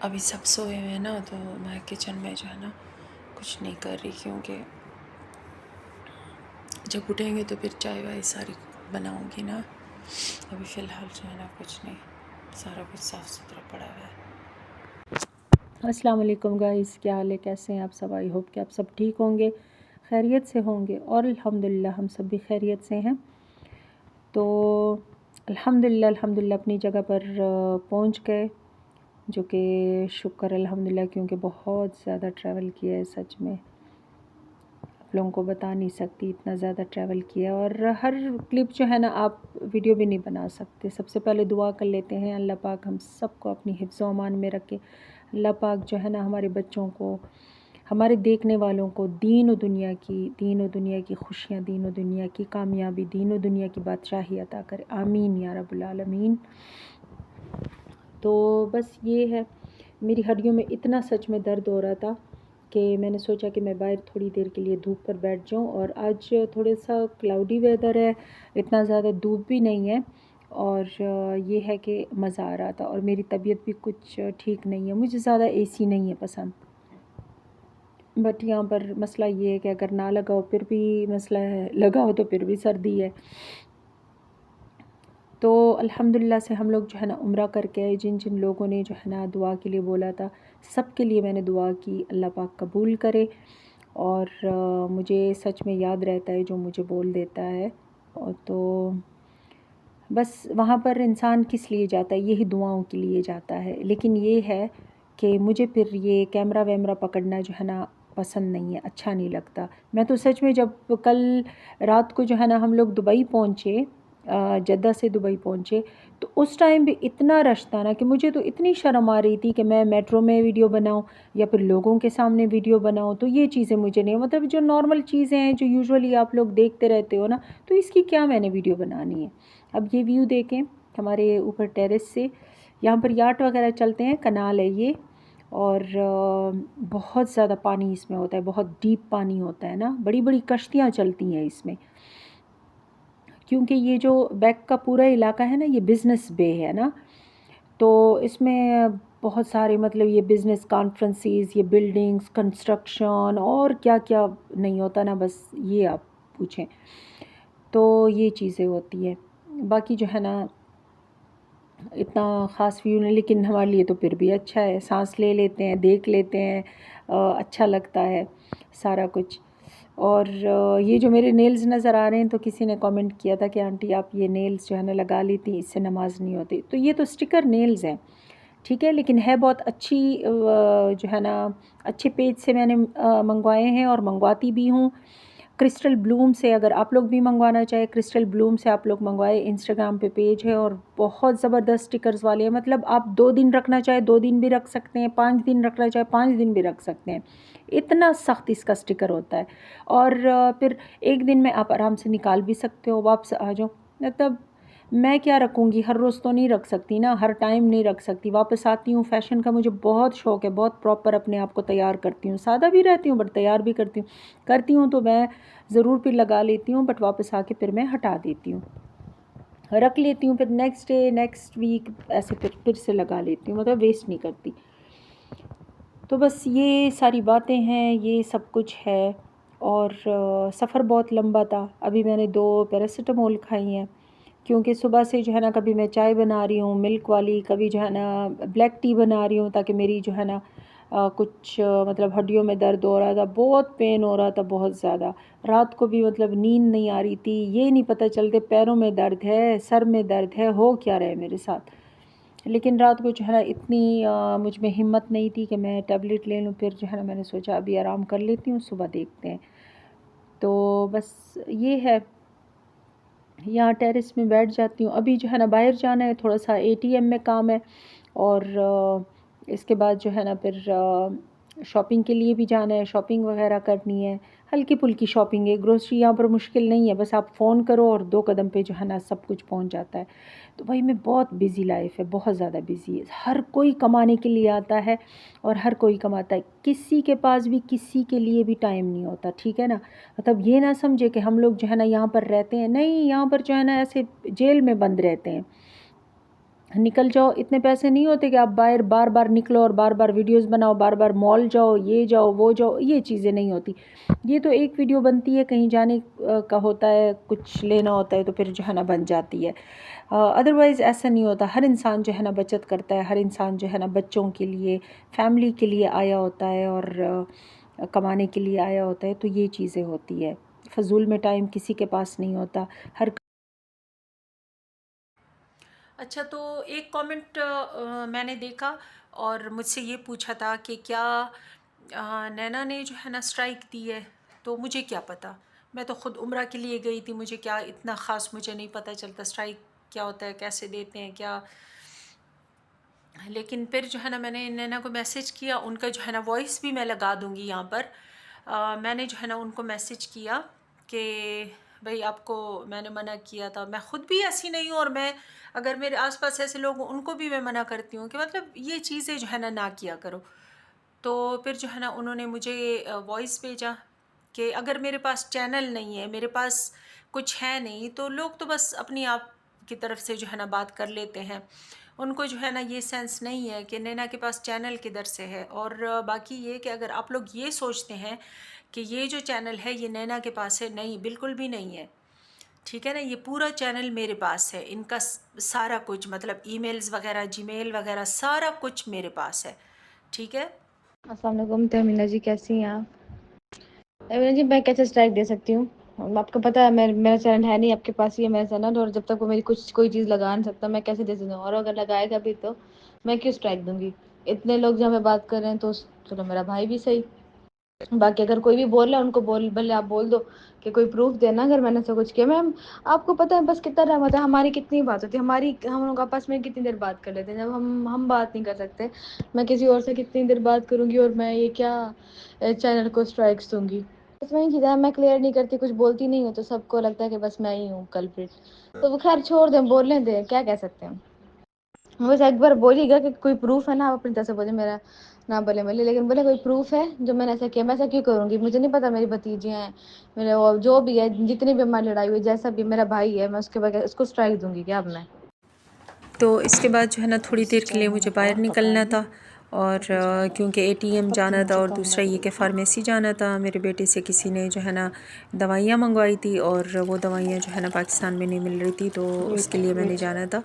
अभी सब सोए हुए हैं ना, तो मैं किचन में जो है ना कुछ नहीं कर रही, क्योंकि जब उठेंगे तो फिर चाय वाय सारी बनाऊंगी ना। अभी फ़िलहाल जो है ना कुछ नहीं, सारा कुछ साफ़ सुथरा पड़ा हुआ है। अस्सलाम वालेकुम गाइस, क्या हाल है, कैसे हैं आप सब? आई होप कि आप सब ठीक होंगे, खैरियत से होंगे, और अल्हम्दुलिल्लाह हम सब भी खैरियत से हैं। तो अल्हम्दुलिल्लाह अपनी जगह पर पहुंच गए, जो कि शुक्र अल्हम्दुलिल्लाह, क्योंकि बहुत ज़्यादा ट्रैवल किया है सच में, आप लोगों को बता नहीं सकती इतना ज़्यादा ट्रैवल किया। और हर क्लिप जो है ना आप वीडियो भी नहीं बना सकते। सबसे पहले दुआ कर लेते हैं, अल्लाह पाक हम सबको अपनी हिफ्ज़ व अमान में रखे। अल्लाह पाक जो है ना हमारे बच्चों को, हमारे देखने वालों को दीन और दुनिया की खुशियाँ, दीन और दुनिया की कामयाबी, दीन और दुनिया की बादशाही अता करे, आमीन या रब्बुल आलमीन। तो बस ये है, मेरी हड्डियों में इतना सच में दर्द हो रहा था कि मैंने सोचा कि मैं बाहर थोड़ी देर के लिए धूप पर बैठ जाऊं। और आज थोड़ा सा क्लाउडी वेदर है, इतना ज़्यादा धूप भी नहीं है, और ये है कि मज़ा आ रहा था। और मेरी तबीयत भी कुछ ठीक नहीं है, मुझे ज़्यादा एसी नहीं है पसंद, बट यहाँ पर मसला ये है कि अगर ना लगाओ फिर भी मसला है, लगाओ तो फिर भी सर्दी है। तो अल्हम्दुलिल्लाह से हम लोग जो है ना उम्रा करके आए। जिन जिन लोगों ने जो है ना दुआ के लिए बोला था, सब के लिए मैंने दुआ की, अल्लाह पाक कबूल करे। और मुझे सच में याद रहता है जो मुझे बोल देता है। और तो बस वहाँ पर इंसान किस लिए जाता है, यही दुआओं के लिए जाता है। लेकिन ये है कि मुझे फिर ये कैमरा वैमरा पकड़ना जो है ना पसंद नहीं है, अच्छा नहीं लगता। मैं तो सच में जब कल रात को जो है ना हम लोग दुबई पहुँचे, जद्दा से दुबई पहुँचे, तो उस टाइम भी इतना रश था ना कि मुझे तो इतनी शर्म आ रही थी कि मैं मेट्रो में वीडियो बनाऊं या फिर लोगों के सामने वीडियो बनाऊं। तो ये चीज़ें मुझे नहीं, मतलब जो नॉर्मल चीज़ें हैं जो यूजुअली आप लोग देखते रहते हो ना, तो इसकी क्या मैंने वीडियो बनानी है। अब ये व्यू देखें हमारे ऊपर टेरेस से, यहाँ पर याट वगैरह चलते हैं, कनाल है ये। और बहुत ज़्यादा पानी इसमें होता है, बहुत डीप पानी होता है ना, बड़ी बड़ी कश्तियाँ चलती हैं इसमें, क्योंकि ये जो बैक का पूरा इलाका है ना ये बिज़नेस बे है ना। तो इसमें बहुत सारे, मतलब ये बिज़नेस कॉन्फ्रेंसेस, ये बिल्डिंग्स, कंस्ट्रक्शन और क्या क्या नहीं होता ना, बस ये आप पूछें। तो ये चीज़ें होती हैं, बाकी जो है ना इतना ख़ास व्यू नहीं, लेकिन हमारे लिए तो फिर भी अच्छा है, सांस ले लेते हैं, देख लेते हैं, अच्छा लगता है सारा कुछ। और ये जो मेरे नेल्स नज़र आ रहे हैं, तो किसी ने कमेंट किया था कि आंटी आप ये नेल्स जो है ना लगा ली थी, इससे नमाज़ नहीं होती। तो ये तो स्टिकर नेल्स हैं, ठीक है, लेकिन है बहुत अच्छी, जो है ना अच्छे पेज से मैंने मंगवाए हैं और मंगवाती भी हूँ। क्रिस्टल ब्लूम से, अगर आप लोग भी मंगवाना चाहे, क्रिस्टल ब्लूम से आप लोग मंगवाए, इंस्टाग्राम पे पेज है और बहुत ज़बरदस्त स्टिकर्स वाले हैं। मतलब आप 2 दिन रखना चाहे 2 दिन भी रख सकते हैं, 5 दिन रखना चाहे 5 दिन भी रख सकते हैं, इतना सख्त इसका स्टिकर होता है। और फिर एक दिन में आप आराम से निकाल भी सकते हो, वापस आ जाओ। मतलब मैं क्या रखूँगी, हर रोज़ तो नहीं रख सकती ना, हर टाइम नहीं रख सकती, वापस आती हूँ। फ़ैशन का मुझे बहुत शौक़ है, बहुत प्रॉपर अपने आप को तैयार करती हूँ, सादा भी रहती हूँ बट तैयार भी करती हूँ तो मैं ज़रूर फिर लगा लेती हूँ, बट वापस आके फिर मैं हटा देती हूँ, रख लेती हूँ, फिर नेक्स्ट डे नेक्स्ट वीक ऐसे फिर से लगा लेती हूँ, मतलब वेस्ट नहीं करती। तो बस ये सारी बातें हैं, ये सब कुछ है। और सफ़र बहुत लंबा था। अभी मैंने 2 पैरासिटामोल खाई हैं, क्योंकि सुबह से जो है ना कभी मैं चाय बना रही हूँ मिल्क वाली, कभी जो है ना ब्लैक टी बना रही हूँ, ताकि मेरी जो है ना कुछ मतलब हड्डियों में दर्द हो रहा था, बहुत पेन हो रहा था, बहुत ज़्यादा। रात को भी मतलब नींद नहीं आ रही थी, ये नहीं पता चलते पैरों में दर्द है, सर में दर्द है, हो क्या रहा है मेरे साथ। लेकिन रात को जो है ना इतनी मुझ में हिम्मत नहीं थी कि मैं टैबलेट ले लूँ, फिर जो है ना मैंने सोचा अभी आराम कर लेती हूँ, सुबह देखते हैं। तो बस ये है, यहाँ टेरेस में बैठ जाती हूँ। अभी जो है ना बाहर जाना है, थोड़ा सा एटीएम में काम है, और इसके बाद जो है ना फिर शॉपिंग के लिए भी जाना है, शॉपिंग वगैरह करनी है, हल्की फुल्की शॉपिंग है। ग्रोसरी यहाँ पर मुश्किल नहीं है, बस आप फ़ोन करो और 2 कदम पे जो है ना सब कुछ पहुँच जाता है। तो भाई मैं बहुत बिज़ी लाइफ है, बहुत ज़्यादा बिज़ी है, हर कोई कमाने के लिए आता है और हर कोई कमाता है, किसी के पास भी किसी के लिए भी टाइम नहीं होता, ठीक है ना। मतलब ये ना समझे कि हम लोग जो है ना यहाँ पर रहते हैं, नहीं, यहाँ पर जो है ना ऐसे जेल में बंद रहते हैं। निकल जाओ, इतने पैसे नहीं होते कि आप बाहर बार बार निकलो और बार बार वीडियोस बनाओ, बार बार मॉल जाओ, ये जाओ वो जाओ, ये चीज़ें नहीं होती। ये तो एक वीडियो बनती है, कहीं जाने का होता है, कुछ लेना होता है तो फिर जो है ना बन जाती है। अदरवाइज़ ऐसा नहीं होता। हर इंसान जो है ना बचत करता है, हर इंसान जो है ना बच्चों के लिए, फैमिली के लिए आया होता है और कमाने के लिए आया होता है, तो ये चीज़ें होती है। फ़ज़ूल में टाइम किसी के पास नहीं होता। हर अच्छा, तो एक कमेंट मैंने देखा और मुझसे ये पूछा था कि क्या नैना ने जो है ना स्ट्राइक दी है। तो मुझे क्या पता, मैं तो ख़ुद उम्रा के लिए गई थी, मुझे क्या इतना ख़ास मुझे नहीं पता चलता स्ट्राइक क्या होता है, कैसे देते हैं क्या। लेकिन फिर जो है ना मैंने नैना को मैसेज किया, उनका जो है ना वॉइस भी मैं लगा दूँगी यहाँ पर। मैंने जो है ना उनको मैसेज किया कि भाई आपको मैंने मना किया था, मैं ख़ुद भी ऐसी नहीं हूँ और मैं अगर मेरे आसपास ऐसे लोग हों उनको भी मैं मना करती हूँ कि मतलब ये चीज़ें जो है ना किया करो। तो फिर जो है ना उन्होंने मुझे वॉइस भेजा कि अगर मेरे पास चैनल नहीं है, मेरे पास कुछ है नहीं, तो लोग तो बस अपनी आप की तरफ से जो है ना बात कर लेते हैं। उनको जो है ना ये सेंस नहीं है कि नैना के पास चैनल किधर से है। और बाकी ये कि अगर आप लोग ये सोचते हैं कि ये जो चैनल है ये नैना के पास है, नहीं, बिल्कुल भी नहीं है। ठीक है ना, ये पूरा चैनल मेरे पास है, इनका सारा कुछ मतलब ईमेल्स वगैरह, जीमेल वगैरह सारा कुछ मेरे पास है। ठीक है। अस्सलाम वालेकुम तहमीना जी, कैसी हैं आप? तहमीना जी, मैं कैसे स्ट्राइक दे सकती हूँ? आपको पता है मेरा चैनल है नहीं, आपके पास ही है मेरा चैनल, और जब तक वो मेरी कोई चीज़ लगा नहीं सकता मैं कैसे दे सकती हूँ? और अगर लगाएगा भी तो मैं क्यों स्ट्राइक दूंगी? इतने लोग जहाँ पे बात कर रहे हैं तो चलो मेरा भाई भी सही। बाकी अगर कोई भी बोल रहा है उनको भले आप बोल दो कि कोई प्रूफ देना अगर मैंने ऐसा कुछ किया। मैम, आपको पता है बस कितना टाइम होता है, हमारी कितनी बात होती है, हम लोग आपस में कितनी देर बात कर लेते हैं। जब हम बात नहीं कर सकते, मैं किसी और से कितनी देर बात करूँगी? और मैं ये क्या चैनल को स्ट्राइक्स दूँगी? बस वही चीज़ है, मैं क्लियर नहीं करती, कुछ बोलती नहीं हूँ तो सबको लगता है कि बस मैं ही हूँ कल्प्रिट। तो वो खैर छोड़ दें, बोलने दें, क्या कह सकते हैं। बस एक बार बोलिएगा कि कोई प्रूफ है ना, आप अपनी तरफ से बोले, मेरा ना बोले बोले, लेकिन बोले कोई प्रूफ है जो मैंने ऐसा किया। मैं ऐसा क्यों करूँगी? मुझे नहीं पता, मेरी भतीजियाँ हैं, मेरे और जो भी है, जितनी भी हमारी लड़ाई हुई, जैसा भी मेरा भाई है, मैं उसके बगैर उसको स्ट्राइक दूंगी क्या अब मैं? तो इसके बाद जो है ना थोड़ी देर के लिए मुझे बाहर निकलना था और क्योंकि एटीएम जाना था और दूसरा ये कि फ़ार्मेसी जाना था। मेरे बेटे से किसी ने जो है ना दवाइयाँ मंगवाई थी और वो दवाइयाँ जो है ना पाकिस्तान में नहीं मिल रही थी, तो उसके लिए मैंने जाना था।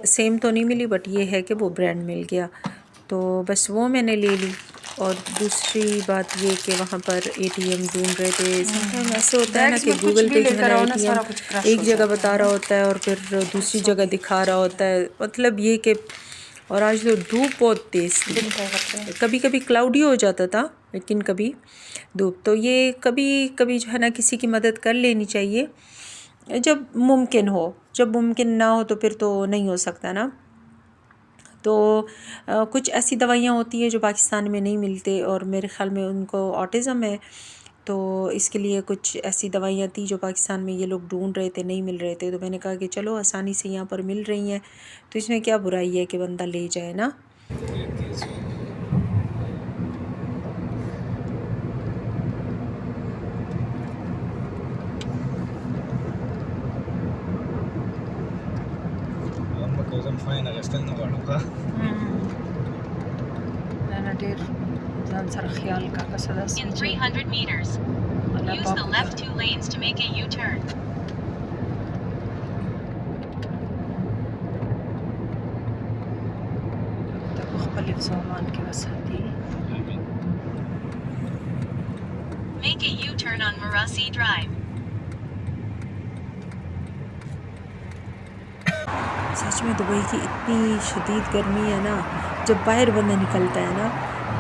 सेम तो नहीं मिली बट ये है कि वो ब्रांड मिल गया, तो बस वो मैंने ले ली। और दूसरी बात ये कि वहाँ पर एटीएम ढूंढ रहे थे। समटाइम ऐसे होता है ना कि गूगल पे जो है ना एटीएम एक जगह बता रहा होता है और फिर दूसरी जगह दिखा रहा होता है, मतलब ये कि और आज तो धूप बहुत तेज़ थी, कभी कभी क्लाउडी हो जाता था लेकिन कभी धूप। तो ये कभी कभी जो है ना किसी की मदद कर लेनी चाहिए जब मुमकिन हो, जब मुमकिन ना हो तो फिर तो नहीं हो सकता ना। तो कुछ ऐसी दवाइयाँ होती हैं जो पाकिस्तान में नहीं मिलते और मेरे ख़्याल में उनको ऑटिज़म है, तो इसके लिए कुछ ऐसी दवाइयाँ थी जो पाकिस्तान में ये लोग ढूंढ रहे थे, नहीं मिल रहे थे। तो मैंने कहा कि चलो आसानी से यहाँ पर मिल रही हैं तो इसमें क्या बुराई है कि बंदा ले जाए ना। In 300 meters, use the left 2 lanes to make a U-turn. Make a U-turn on Marasi Drive. सच में दुबई की इतनी शदीद गर्मी है ना, जब बाहर बंदा निकलता है ना,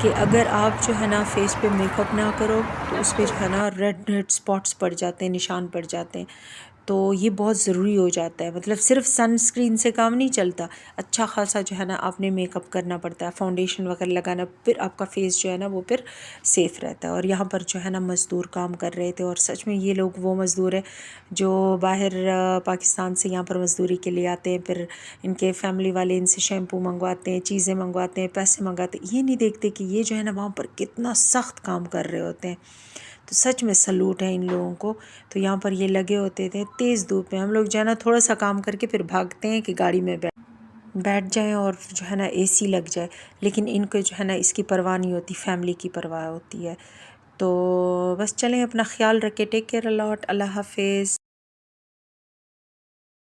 कि अगर आप जो है ना फेस पे मेकअप ना करो तो उस पर जो है ना रेड रेड स्पॉट्स पड़ जाते हैं, निशान पड़ जाते हैं। तो ये बहुत ज़रूरी हो जाता है, मतलब सिर्फ सनस्क्रीन से काम नहीं चलता, अच्छा खासा जो है ना आपने मेकअप करना पड़ता है, फाउंडेशन वगैरह लगाना, फिर आपका फेस जो है ना वो फिर सेफ़ रहता है। और यहाँ पर जो है ना मज़दूर काम कर रहे थे और सच में ये लोग वो मज़दूर हैं जो बाहर पाकिस्तान से यहाँ पर मज़दूरी के लिए आते हैं, फिर इनके फैमिली वाले इनसे शैम्पू मंगवाते हैं, चीज़ें मंगवाते हैं, पैसे मंगाते हैं। ये नहीं देखते कि ये जो है ना वहाँ पर कितना सख्त काम कर रहे होते हैं। तो सच में सलूट है इन लोगों को। तो यहाँ पर ये लगे होते थे तेज़ धूप में, हम लोग जो है ना थोड़ा सा काम करके फिर भागते हैं कि गाड़ी में बैठ। बैठ जाएं और जो है ना एसी लग जाए, लेकिन इनको जो है ना इसकी परवाह नहीं होती, फैमिली की परवाह होती है। तो बस चलें, अपना ख्याल रखें, टेक केयर, अल्लाह हाफ़िज़।